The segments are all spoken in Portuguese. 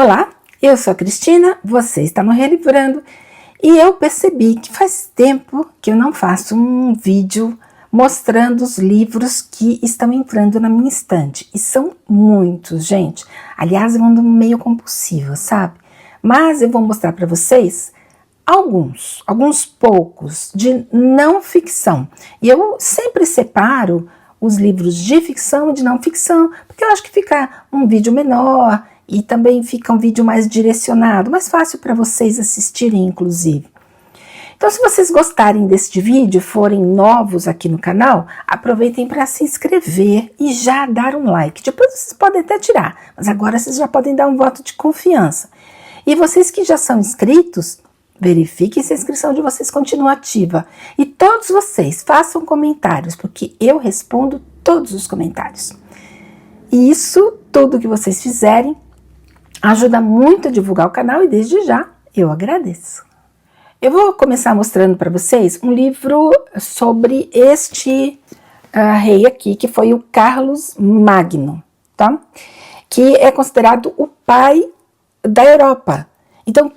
Olá, eu sou a Cristina, você está no Relivrando e eu percebi que faz tempo que eu não faço um vídeo mostrando os livros que estão entrando na minha estante. E são muitos, gente. Aliás, eu ando meio compulsiva, sabe? Mas eu vou mostrar para vocês alguns poucos de não ficção. E eu sempre separo os livros de ficção e de não ficção, porque eu acho que fica um vídeo menor e também fica um vídeo mais direcionado, mais fácil para vocês assistirem, inclusive. Então, se vocês gostarem deste vídeo, forem novos aqui no canal, aproveitem para se inscrever e já dar um like. Depois vocês podem até tirar, mas agora vocês já podem dar um voto de confiança. E vocês que já são inscritos, verifiquem se a inscrição de vocês continua ativa. E todos vocês façam comentários, porque eu respondo todos os comentários. E isso, tudo que vocês fizerem, ajuda muito a divulgar o canal e desde já eu agradeço. Eu vou começar mostrando para vocês um livro sobre este rei aqui, que foi o Carlos Magno, tá? Que é considerado o pai da Europa. Então,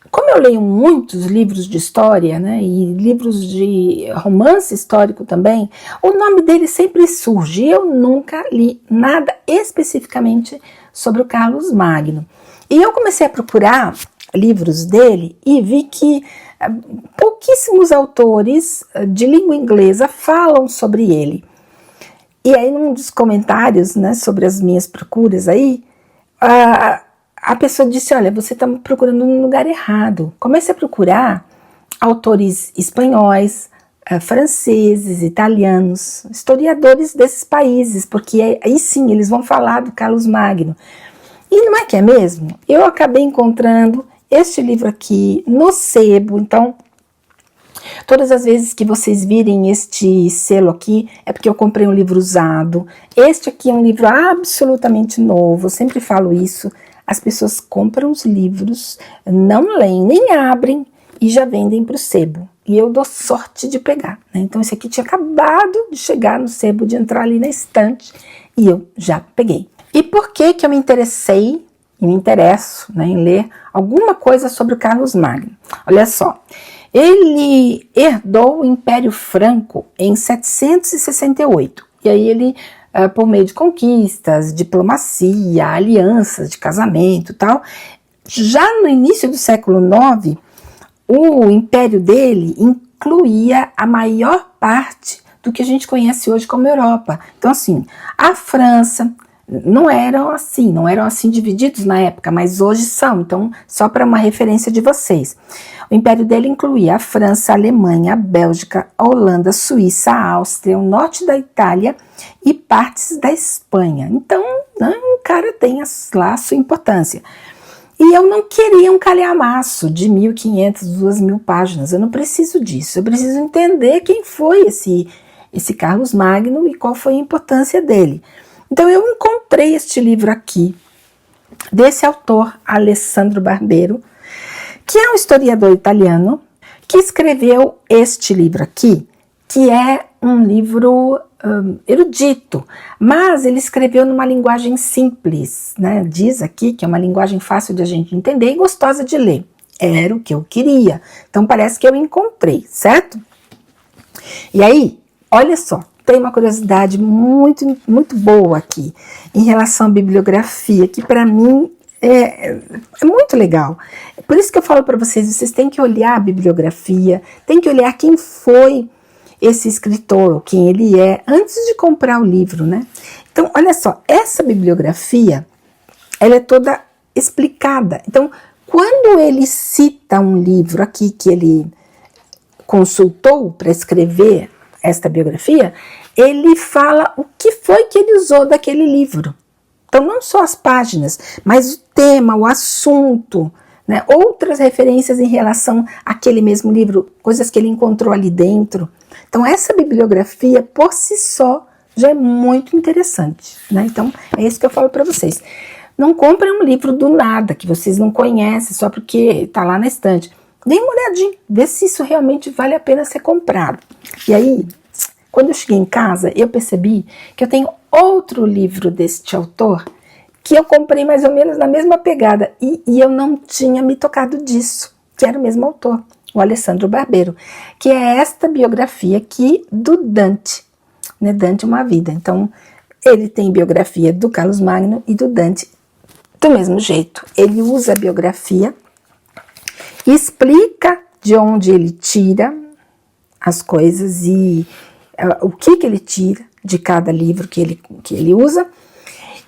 como eu leio muitos livros de história, né, e livros de romance histórico também, o nome dele sempre surge. Eu nunca li nada especificamente sobre o Carlos Magno. E eu comecei a procurar livros dele e vi que pouquíssimos autores de língua inglesa falam sobre ele. E aí, num dos comentários, né, sobre as minhas procuras aí, a pessoa disse: olha, você está procurando um lugar errado. Comece a procurar autores espanhóis, franceses, italianos, historiadores desses países, porque aí sim eles vão falar do Carlos Magno. E não é que é mesmo? Eu acabei encontrando este livro aqui no sebo. Então, todas as vezes que vocês virem este selo aqui, é porque eu comprei um livro usado. Este aqui é um livro absolutamente novo, eu sempre falo isso. As pessoas compram os livros, não leem, nem abrem e já vendem para o sebo. E eu dou sorte de pegar, né? Então esse aqui tinha acabado de chegar no sebo, de entrar ali na estante, e eu já peguei. E por que que eu me interessei e me interesso, né, em ler alguma coisa sobre o Carlos Magno? Olha só, ele herdou o Império Franco em 768. E aí ele, por meio de conquistas, diplomacia, alianças de casamento e tal, já no início do século IX, o império dele incluía a maior parte do que a gente conhece hoje como Europa. Então, assim, a França não eram assim divididos na época, mas hoje são. Então, só para uma referência de vocês. O império dele incluía a França, a Alemanha, a Bélgica, a Holanda, a Suíça, a Áustria, o norte da Itália e partes da Espanha. Então, o cara tem lá a sua importância. E eu não queria um calhamaço de 1.500, 2.000 páginas. Eu não preciso disso. Eu preciso entender quem foi esse Carlos Magno e qual foi a importância dele. Então eu encontrei este livro aqui, desse autor Alessandro Barbero, que é um historiador italiano, que escreveu este livro aqui, que é um livro erudito, mas ele escreveu numa linguagem simples, né? Diz aqui que é uma linguagem fácil de a gente entender e gostosa de ler. Era o que eu queria. Então parece que eu encontrei, certo? E aí, olha só, tem uma curiosidade muito, muito boa aqui em relação à bibliografia, que para mim é muito legal. Por isso que eu falo para vocês, vocês têm que olhar a bibliografia, têm que olhar quem foi esse escritor, ou quem ele é, antes de comprar o livro, né? Então, olha só, essa bibliografia, ela é toda explicada. Então, quando ele cita um livro aqui que ele consultou para escrever esta biografia, ele fala o que foi que ele usou daquele livro. Então, não só as páginas, mas o tema, o assunto, né? Outras referências em relação àquele mesmo livro, coisas que ele encontrou ali dentro. Então, essa bibliografia, por si só, já é muito interessante, né? Então, é isso que eu falo para vocês. Não comprem um livro do nada, que vocês não conhecem, só porque está lá na estante. Dê uma olhadinha, vê se isso realmente vale a pena ser comprado. E aí, quando eu cheguei em casa, eu percebi que eu tenho outro livro deste autor, que eu comprei mais ou menos na mesma pegada, e eu não tinha me tocado disso, que era o mesmo autor, o Alessandro Barbero, que é esta biografia aqui do Dante, né? Dante Uma Vida. Então, ele tem biografia do Carlos Magno e do Dante do mesmo jeito. Ele usa a biografia, explica de onde ele tira as coisas e o que ele tira de cada livro que ele usa,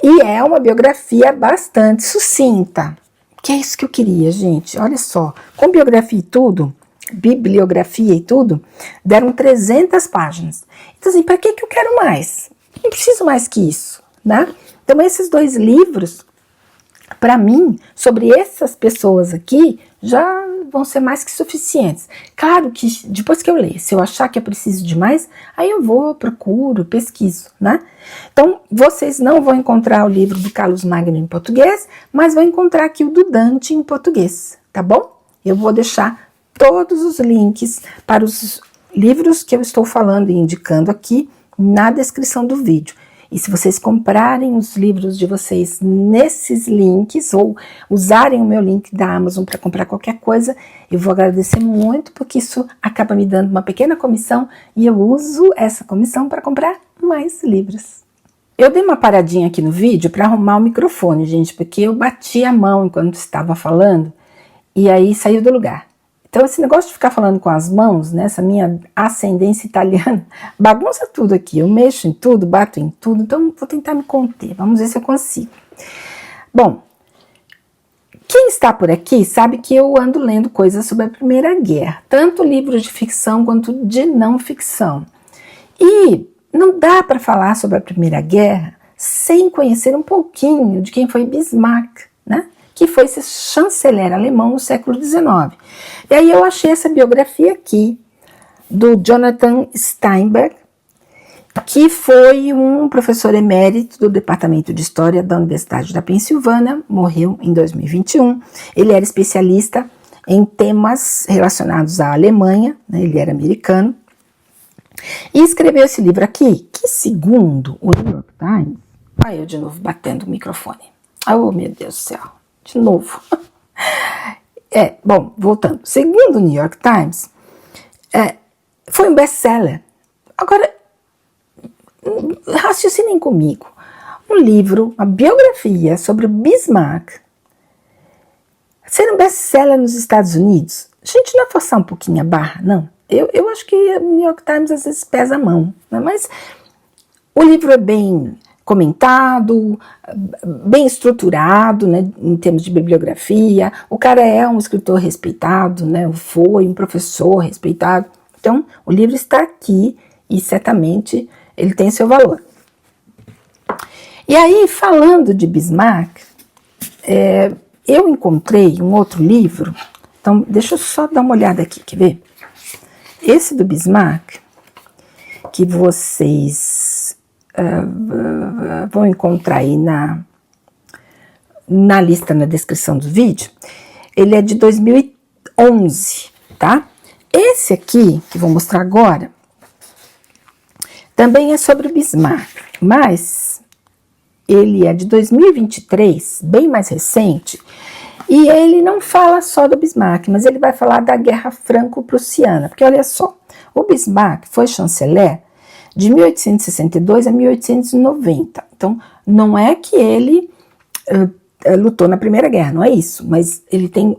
e é uma biografia bastante sucinta, que é isso que eu queria, gente. Olha só, com biografia e tudo, bibliografia e tudo, deram 300 páginas. Então assim, para que eu quero mais? Não preciso mais que isso, né? Então esses 2 livros, para mim, sobre essas pessoas aqui, já vão ser mais que suficientes. Claro que depois que eu ler, se eu achar que eu preciso de mais, aí eu vou, procuro, pesquiso, né? Então, vocês não vão encontrar o livro do Carlos Magno em português, mas vão encontrar aqui o do Dante em português, tá bom? Eu vou deixar todos os links para os livros que eu estou falando e indicando aqui na descrição do vídeo. E se vocês comprarem os livros de vocês nesses links, ou usarem o meu link da Amazon para comprar qualquer coisa, eu vou agradecer muito, porque isso acaba me dando uma pequena comissão, e eu uso essa comissão para comprar mais livros. Eu dei uma paradinha aqui no vídeo para arrumar o microfone, gente, porque eu bati a mão enquanto estava falando, e aí saiu do lugar. Então esse negócio de ficar falando com as mãos, né, essa minha ascendência italiana, bagunça tudo aqui. Eu mexo em tudo, bato em tudo, então vou tentar me conter. Vamos ver se eu consigo. Bom, quem está por aqui sabe que eu ando lendo coisas sobre a Primeira Guerra, tanto livros de ficção quanto de não ficção. E não dá para falar sobre a Primeira Guerra sem conhecer um pouquinho de quem foi Bismarck, né? Que foi esse chanceler alemão no século XIX. E aí eu achei essa biografia aqui, do Jonathan Steinberg, que foi um professor emérito do Departamento de História da Universidade da Pensilvânia, morreu em 2021. Ele era especialista em temas relacionados à Alemanha, né, ele era americano, e escreveu esse livro aqui, que segundo o New York Times... Olha eu de novo batendo o microfone. Oh, meu Deus do céu. De novo. Bom, voltando. Segundo o New York Times, foi um best-seller. Agora, raciocinem comigo. Um livro, uma biografia sobre o Bismarck, ser um best-seller nos Estados Unidos, a gente não vai forçar um pouquinho a barra, não? Eu acho que o New York Times às vezes pesa a mão, né? Mas o livro é bem comentado, bem estruturado, né, em termos de bibliografia. O cara é um escritor respeitado, né, foi um professor respeitado. Então, o livro está aqui e certamente ele tem seu valor. E aí, falando de Bismarck, eu encontrei um outro livro. Então, deixa eu só dar uma olhada aqui, quer ver? Esse do Bismarck, que vocês vão encontrar aí na lista, na descrição do vídeo, ele é de 2011, tá? Esse aqui, que vou mostrar agora, também é sobre o Bismarck, mas ele é de 2023, bem mais recente, e ele não fala só do Bismarck, mas ele vai falar da Guerra Franco-Prussiana, porque olha só, o Bismarck foi chanceler de 1862 a 1890. Então, não é que ele lutou na Primeira Guerra, não é isso, mas ele tem...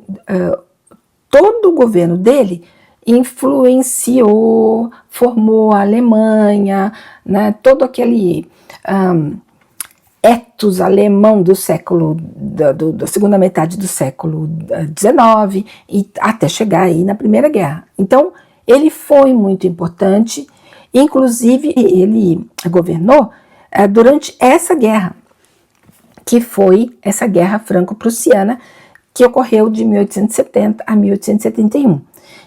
todo o governo dele influenciou, formou a Alemanha, né, todo aquele ethos alemão do século, da segunda metade do século XIX, e até chegar aí na Primeira Guerra. Então, ele foi muito importante. Inclusive, ele governou durante essa guerra, que foi essa Guerra Franco-Prussiana, que ocorreu de 1870 a 1871.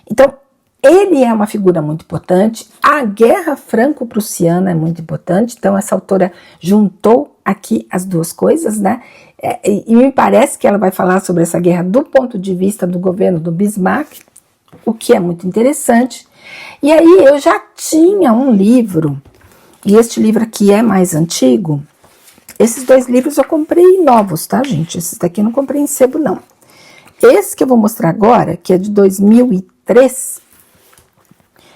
Então, ele é uma figura muito importante. A Guerra Franco-Prussiana é muito importante. Então, essa autora juntou aqui as duas coisas, né? E me parece que ela vai falar sobre essa guerra do ponto de vista do governo do Bismarck, o que é muito interessante. E aí eu já tinha um livro, e este livro aqui é mais antigo, Esses 2 livros eu comprei novos, tá, gente? Esses daqui eu não comprei em sebo, não. Esse que eu vou mostrar agora, que é de 2003,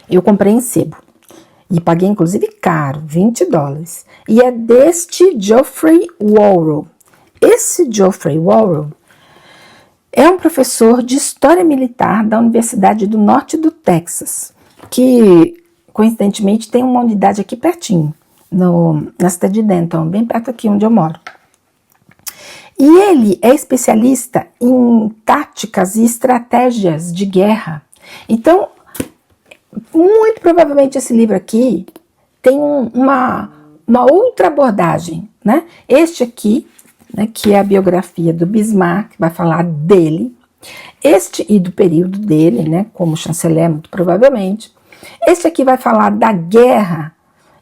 eu comprei em sebo. E paguei, inclusive, caro, $20. E é deste Geoffrey Worrell. Esse Geoffrey Worrell é um professor de História Militar da Universidade do Norte do Texas, que, coincidentemente, tem uma unidade aqui pertinho, na cidade de Denton, bem perto aqui onde eu moro. E ele é especialista em táticas e estratégias de guerra. Então, muito provavelmente esse livro aqui tem uma outra abordagem, né? Este aqui, né, que é a biografia do Bismarck, vai falar dele, este e do período dele, né, como chanceler, muito provavelmente. Este aqui vai falar da guerra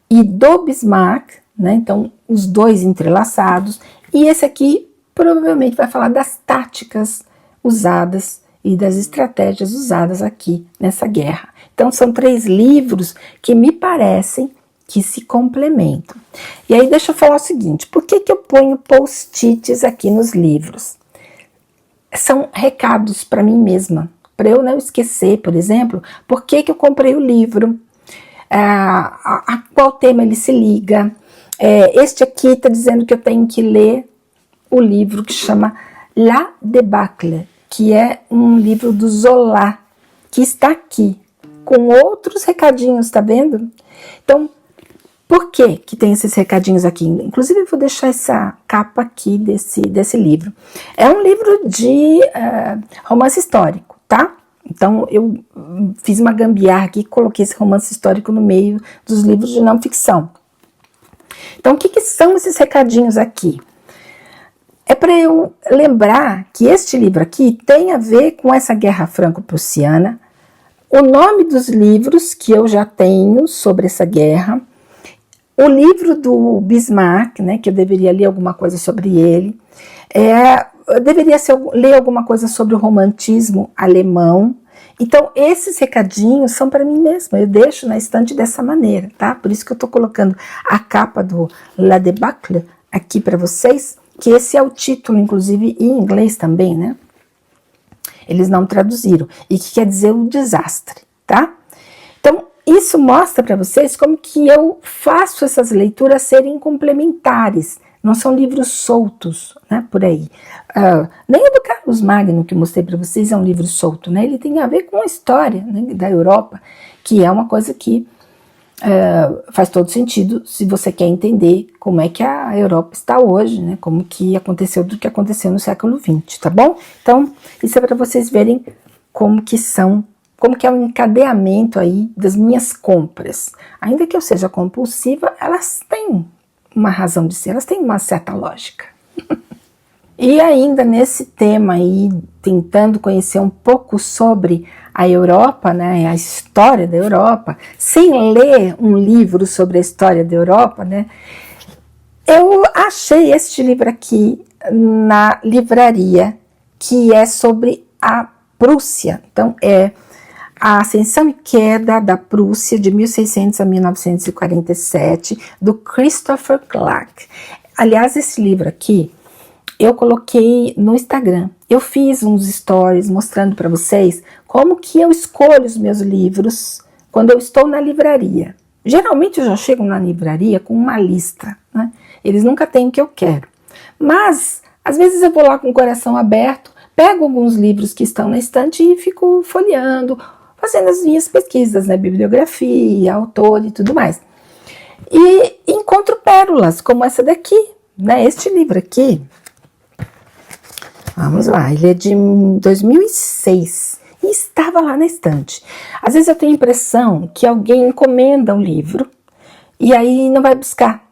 e do Bismarck, né, então os 2 entrelaçados, e esse aqui provavelmente vai falar das táticas usadas e das estratégias usadas aqui nessa guerra. Então são 3 livros que me parecem que se complementam. E aí deixa eu falar o seguinte, por que eu ponho post-its aqui nos livros? São recados para mim mesma, para eu não esquecer, por exemplo, por que eu comprei o livro, a qual tema ele se liga. Este aqui está dizendo que eu tenho que ler o livro que chama La Débâcle, que é um livro do Zola, que está aqui, com outros recadinhos, tá vendo? Então, por que tem esses recadinhos aqui? Inclusive, eu vou deixar essa capa aqui desse livro. É um livro de romance histórico, tá? Então, eu fiz uma gambiarra aqui e coloquei esse romance histórico no meio dos livros de não ficção. Então, o que são esses recadinhos aqui? É para eu lembrar que este livro aqui tem a ver com essa guerra franco-prussiana, o nome dos livros que eu já tenho sobre essa guerra, o livro do Bismarck, né, que eu deveria ler alguma coisa sobre ele, eu deveria ler alguma coisa sobre o romantismo alemão. Então, esses recadinhos são para mim mesma, eu deixo na estante dessa maneira, tá? Por isso que eu estou colocando a capa do La Débâcle aqui para vocês, que esse é o título, inclusive, em inglês também, né? Eles não traduziram, e que quer dizer o desastre, tá? Então, isso mostra para vocês como que eu faço essas leituras serem complementares, não são livros soltos, né, por aí. Nem o do Carlos Magno, que eu mostrei para vocês, é um livro solto, né? Ele tem a ver com a história, né, da Europa, que é uma coisa que faz todo sentido se você quer entender como é que a Europa está hoje, né? Como que aconteceu do que aconteceu no século XX, tá bom? Então, isso é para vocês verem como que é o encadeamento aí das minhas compras. Ainda que eu seja compulsiva, elas têm uma razão de ser, elas têm uma certa lógica. E ainda nesse tema aí, tentando conhecer um pouco sobre a Europa, né, a história da Europa, sem ler um livro sobre a história da Europa, né, eu achei este livro aqui na livraria, que é sobre a Prússia. Então, é A Ascensão e Queda da Prússia, de 1600 a 1947, do Christopher Clark. Aliás, esse livro aqui, eu coloquei no Instagram. Eu fiz uns stories mostrando para vocês como que eu escolho os meus livros quando eu estou na livraria. Geralmente eu já chego na livraria com uma lista, né? Eles nunca têm o que eu quero. Mas, às vezes eu vou lá com o coração aberto, pego alguns livros que estão na estante e fico folheando, fazendo as minhas pesquisas, né? Bibliografia, autor e tudo mais. E encontro pérolas como essa daqui, né? Este livro aqui. Vamos lá, ele é de 2006 e estava lá na estante. Às vezes eu tenho a impressão que alguém encomenda um livro e aí não vai buscar,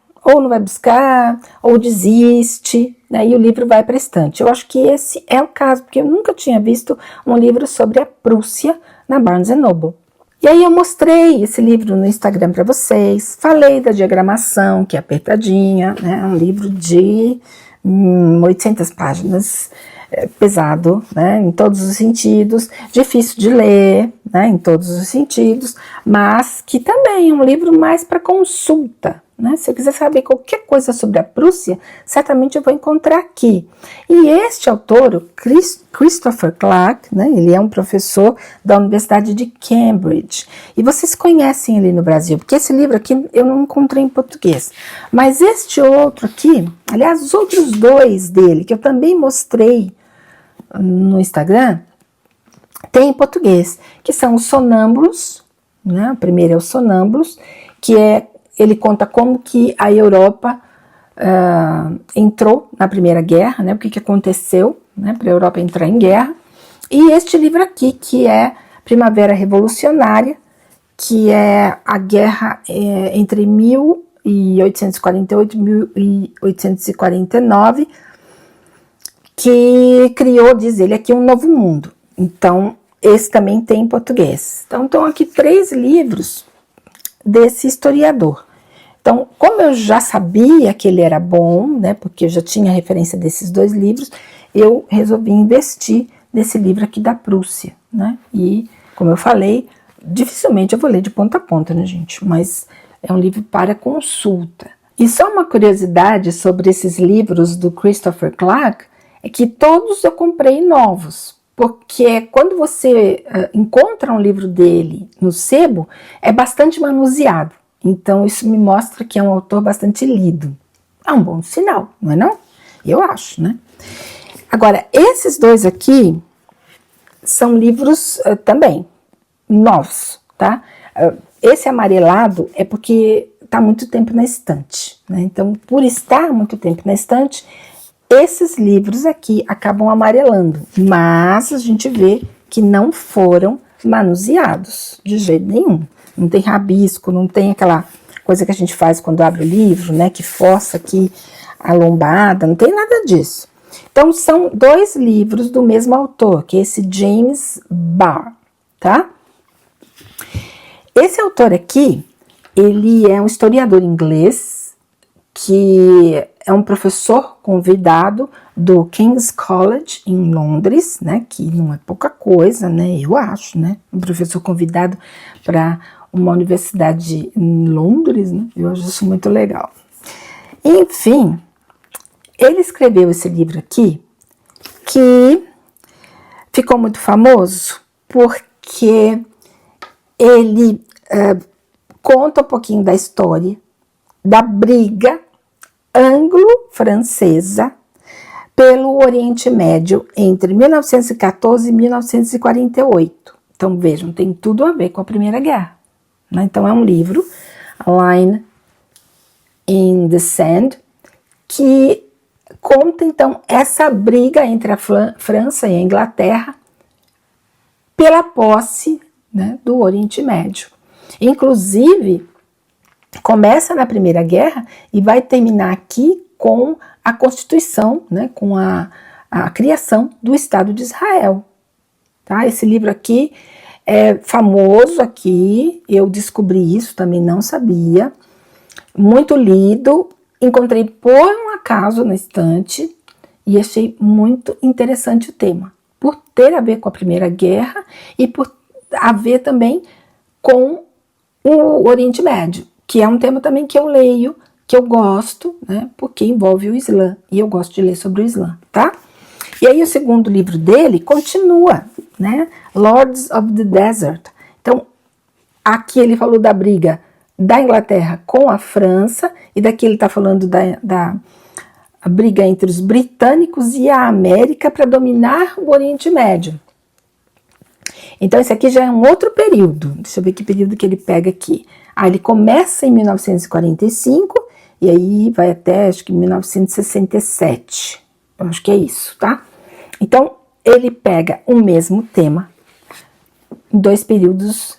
ou desiste, né, e o livro vai para a estante. Eu acho que esse é o caso, porque eu nunca tinha visto um livro sobre a Prússia na Barnes & Noble. E aí eu mostrei esse livro no Instagram para vocês, falei da diagramação, que é apertadinha, né, um livro de 800 páginas, pesado, né, em todos os sentidos, difícil de ler, né, em todos os sentidos, mas que também é um livro mais para consulta, né? Se eu quiser saber qualquer coisa sobre a Prússia, certamente eu vou encontrar aqui. E este autor, o Christopher Clark, né? Ele é um professor da Universidade de Cambridge. E vocês conhecem ele no Brasil, porque esse livro aqui eu não encontrei em português. Mas este outro aqui, aliás, os outros dois dele, que eu também mostrei no Instagram, tem em português, que são os Sonâmbulos, né? O primeiro é os Sonâmbulos, que ele conta como que a Europa entrou na Primeira Guerra, né? O que aconteceu, né, para a Europa entrar em guerra. E este livro aqui, que é Primavera Revolucionária, que é a guerra entre 1848 e 1849, que criou, diz ele aqui, um novo mundo. Então, esse também tem em português. Então, estão aqui 3 livros desse historiador. Então, como eu já sabia que ele era bom, né, porque eu já tinha referência desses 2 livros, eu resolvi investir nesse livro aqui da Prússia, né? E, como eu falei, dificilmente eu vou ler de ponta a ponta, né, gente? Mas é um livro para consulta. E só uma curiosidade sobre esses livros do Christopher Clark, é que todos eu comprei novos, porque quando você encontra um livro dele no sebo, é bastante manuseado. Então isso me mostra que é um autor bastante lido. É um bom sinal, não é não? Eu acho, né? Agora, esses 2 aqui são livros também novos, tá? Esse amarelado é porque está muito tempo na estante, né? Então, por estar muito tempo na estante, esses livros aqui acabam amarelando, mas a gente vê que não foram manuseados de jeito nenhum. Não tem rabisco, não tem aquela coisa que a gente faz quando abre o livro, né, que força aqui a lombada, não tem nada disso. Então, são 2 livros do mesmo autor, que é esse James Barr, tá? Esse autor aqui, ele é um historiador inglês, que é um professor convidado do King's College em Londres, né, que não é pouca coisa, né, eu acho, né, um professor convidado para uma universidade em Londres, né, eu acho isso muito legal. Enfim, ele escreveu esse livro aqui, que ficou muito famoso, porque ele conta um pouquinho da história da briga anglo-francesa pelo Oriente Médio entre 1914 e 1948. Então, vejam, tem tudo a ver com a Primeira Guerra, né? Então, é um livro, A Line in the Sand, que conta, então, essa briga entre a França e a Inglaterra pela posse, né, do Oriente Médio. Inclusive, começa na Primeira Guerra e vai terminar aqui com a Constituição, né, com a criação do Estado de Israel. Tá? Esse livro aqui é famoso aqui, eu descobri isso, também não sabia, muito lido, encontrei por um acaso na estante e achei muito interessante o tema, por ter a ver com a Primeira Guerra e por a ver também com o Oriente Médio, que é um tema também que eu leio, que eu gosto, né, porque envolve o Islã, e eu gosto de ler sobre o Islã, tá? E aí o segundo livro dele continua, né, Lords of the Desert. Então, aqui ele falou da briga da Inglaterra com a França, e daqui ele está falando da briga entre os britânicos e a América para dominar o Oriente Médio. Então, esse aqui já é um outro período. Deixa eu ver que período que ele pega aqui. Ele começa em 1945 e aí vai até, acho que 1967. Eu acho que é isso, tá? Então, ele pega o mesmo tema em 2 períodos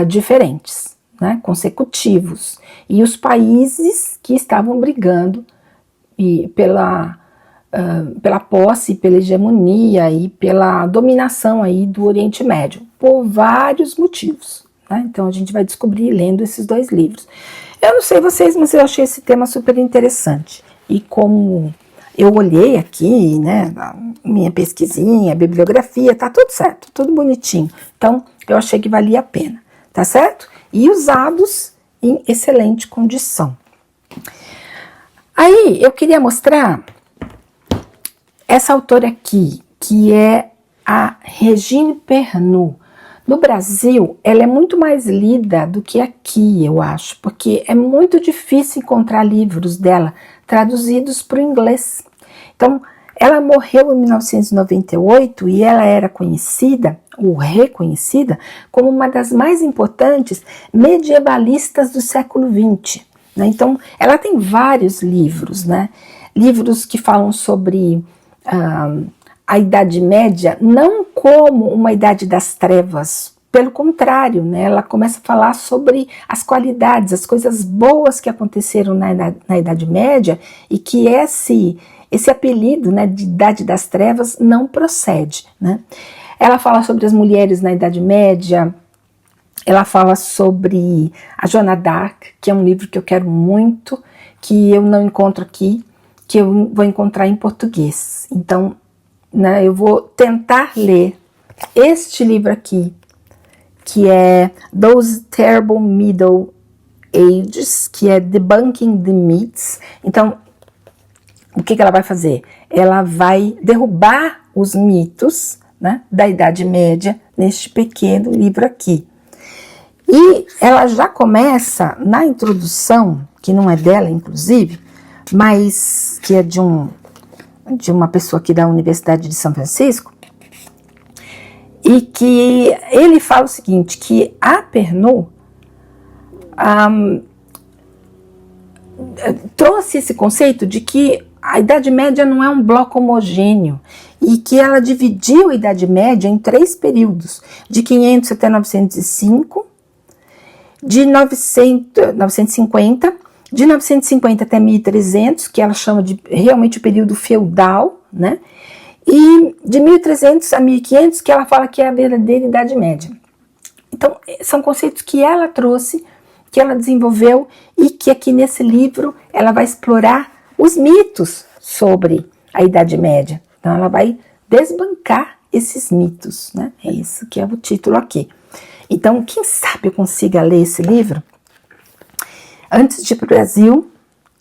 diferentes, né, consecutivos. E os países que estavam brigando pela posse, pela hegemonia e pela dominação aí do Oriente Médio, por vários motivos, né? Então a gente vai descobrir lendo esses 2 livros. Eu não sei vocês, mas eu achei esse tema super interessante. E como eu olhei aqui, né, minha pesquisinha, bibliografia, tá tudo certo, tudo bonitinho. Então eu achei que valia a pena, tá certo? E usados em excelente condição. Aí eu queria mostrar essa autora aqui, que é a Regine Pernod. No Brasil, ela é muito mais lida do que aqui, eu acho, porque é muito difícil encontrar livros dela traduzidos para o inglês. Então, ela morreu em 1998 e ela era conhecida, ou reconhecida, como uma das mais importantes medievalistas do século XX. Né? Então, ela tem vários livros, né? Livros que falam sobre a Idade Média, não como uma Idade das Trevas, pelo contrário, né? Ela começa a falar sobre as qualidades, as coisas boas que aconteceram na Idade Média e que esse apelido, né, de Idade das Trevas não procede. Né? Ela fala sobre as mulheres na Idade Média, ela fala sobre a Joana d'Arc, que é um livro que eu quero muito, que eu não encontro aqui, que eu vou encontrar em português. Então, né, eu vou tentar ler este livro aqui, que é Those Terrible Middle Ages, que é Debunking the Myths. Então, o que ela vai fazer? Ela vai derrubar os mitos, né, da Idade Média neste pequeno livro aqui. E ela já começa na introdução, que não é dela, inclusive, mas que é de uma pessoa aqui da Universidade de São Francisco, e que ele fala o seguinte, que a Pernod trouxe esse conceito de que a Idade Média não é um bloco homogêneo e que ela dividiu a Idade Média em 3 períodos, de 500 até 905, de 950, de 950 até 1300, que ela chama de realmente o período feudal, né? E de 1300 a 1500, que ela fala que é a verdadeira Idade Média. Então, são conceitos que ela trouxe, que ela desenvolveu e que aqui nesse livro ela vai explorar os mitos sobre a Idade Média. Então, ela vai desbancar esses mitos, né? É isso que é o título aqui. Então, quem sabe eu consiga ler esse livro antes de ir para o Brasil,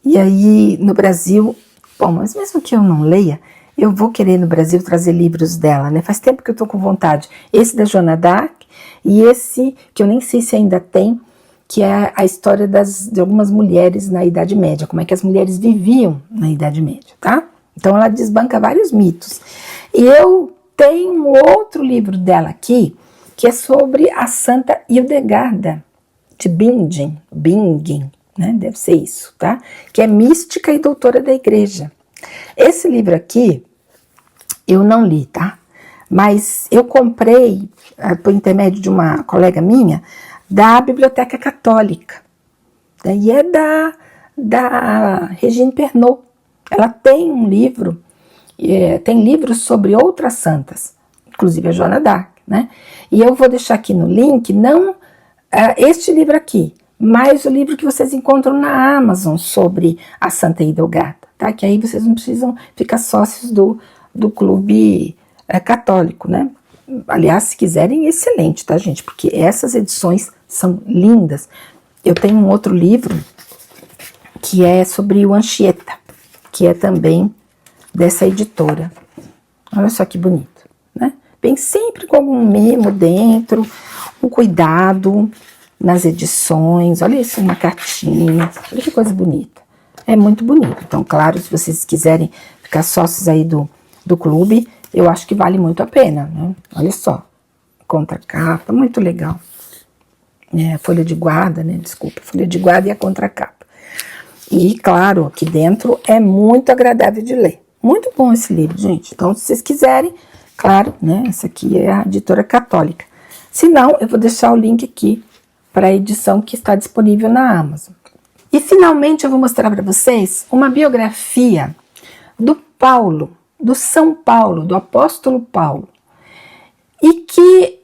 e aí no Brasil, bom, mas mesmo que eu não leia, eu vou querer no Brasil trazer livros dela, né? Faz tempo que eu estou com vontade. Esse da Joana d'Arc e esse que eu nem sei se ainda tem, que é a história de algumas mulheres na Idade Média, como é que as mulheres viviam na Idade Média, tá? Então ela desbanca vários mitos. E eu tenho um outro livro dela aqui, que é sobre a Santa Hildegarda de Bingen, né? Deve ser isso, tá? Que é mística e doutora da igreja. Esse livro aqui, eu não li, tá? Mas eu comprei, por intermédio de uma colega minha, da Biblioteca Católica. E é da Regine Pernod. Ela tem um livro, tem livros sobre outras santas, inclusive a Joana d'Arc, né? E eu vou deixar aqui no link, não este livro aqui, mas o livro que vocês encontram na Amazon sobre a Santa Hildegarda, tá? Que aí vocês não precisam ficar sócios do clube católico, né? Aliás, se quiserem, excelente, tá, gente? Porque essas edições são lindas. Eu tenho um outro livro que é sobre o Anchieta, que é também dessa editora. Olha só que bonito, né? Vem sempre com algum mimo dentro, um cuidado nas edições. Olha isso, uma cartinha. Olha que coisa bonita. É muito bonito. Então, claro, se vocês quiserem ficar sócios aí do clube, eu acho que vale muito a pena, né? Olha só. Contracapa, muito legal. Folha de guarda, né? Desculpa, folha de guarda e a contracapa. E, claro, aqui dentro é muito agradável de ler. Muito bom esse livro, gente. Então, se vocês quiserem, claro, né? Essa aqui é a editora católica. Se não, eu vou deixar o link aqui para a edição que está disponível na Amazon. E, finalmente, eu vou mostrar para vocês uma biografia do Paulo, do São Paulo, do apóstolo Paulo. E que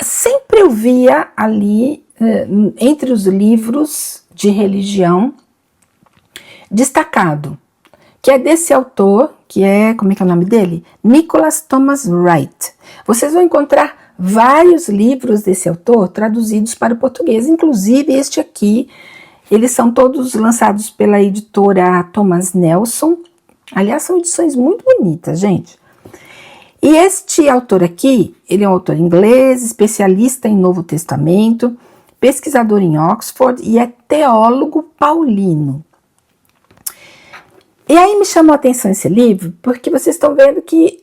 sempre eu via ali, entre os livros de religião, destacado, que é desse autor, que é, como é que é o nome dele? Nicholas Thomas Wright. Vocês vão encontrar vários livros desse autor traduzidos para o português, inclusive este aqui, Eles são todos lançados pela editora Thomas Nelson. Aliás, são edições muito bonitas, gente. E este autor aqui, ele é um autor inglês, especialista em Novo Testamento, pesquisador em Oxford e é teólogo paulino. E aí me chamou a atenção esse livro, porque vocês estão vendo que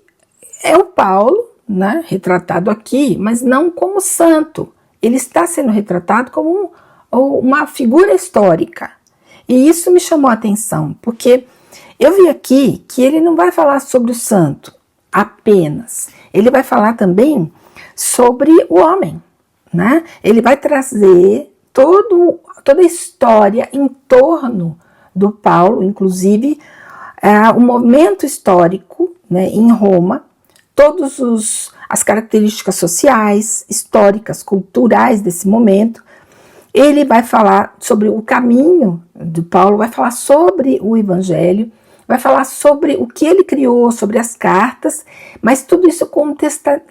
é o Paulo, né, retratado aqui, mas não como santo. Ele está sendo retratado como uma figura histórica. E isso me chamou a atenção, porque eu vi aqui que ele não vai falar sobre o santo apenas. Ele vai falar também sobre o homem, né? Ele vai trazer toda a história em torno do Paulo, inclusive o momento histórico, né, em Roma, todas as características sociais, históricas, culturais desse momento. Ele vai falar sobre o caminho do Paulo, vai falar sobre o Evangelho, vai falar sobre o que ele criou, sobre as cartas, mas tudo isso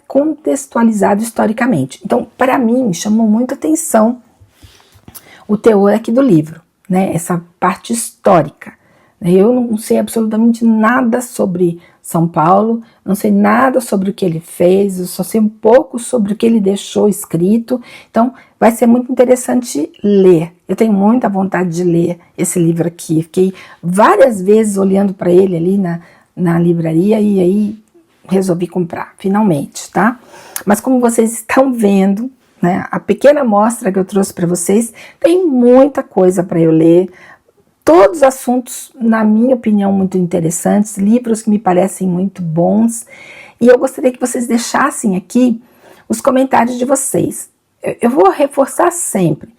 contextualizado historicamente. Então, para mim, chamou muita atenção o teor aqui do livro, né? Essa parte histórica. Eu não sei absolutamente nada sobre São Paulo, não sei nada sobre o que ele fez, eu só sei um pouco sobre o que ele deixou escrito, então vai ser muito interessante ler. Eu tenho muita vontade de ler esse livro aqui, fiquei várias vezes olhando para ele ali na livraria e aí resolvi comprar, finalmente, tá? Mas como vocês estão vendo, né, a pequena amostra que eu trouxe para vocês, tem muita coisa para eu ler, todos assuntos, na minha opinião, muito interessantes, livros que me parecem muito bons, e eu gostaria que vocês deixassem aqui os comentários de vocês. Eu vou reforçar sempre.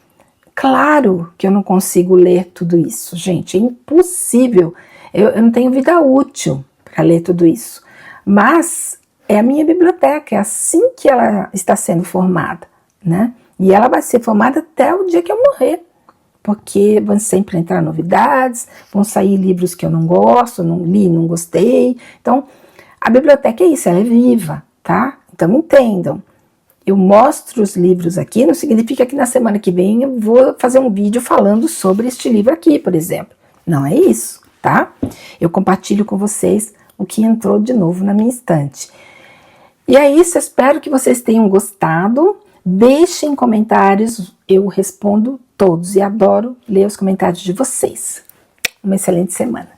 Claro que eu não consigo ler tudo isso, gente, é impossível. Eu não tenho vida útil para ler tudo isso, mas é a minha biblioteca, é assim que ela está sendo formada, né? E ela vai ser formada até o dia que eu morrer, porque vão sempre entrar novidades, vão sair livros que eu não gosto, não li, não gostei. Então, a biblioteca é isso, ela é viva, tá? Então, entendam. Eu mostro os livros aqui, não significa que na semana que vem eu vou fazer um vídeo falando sobre este livro aqui, por exemplo. Não é isso, tá? Eu compartilho com vocês o que entrou de novo na minha estante. E é isso, espero que vocês tenham gostado. Deixem comentários, eu respondo todos e adoro ler os comentários de vocês. Uma excelente semana.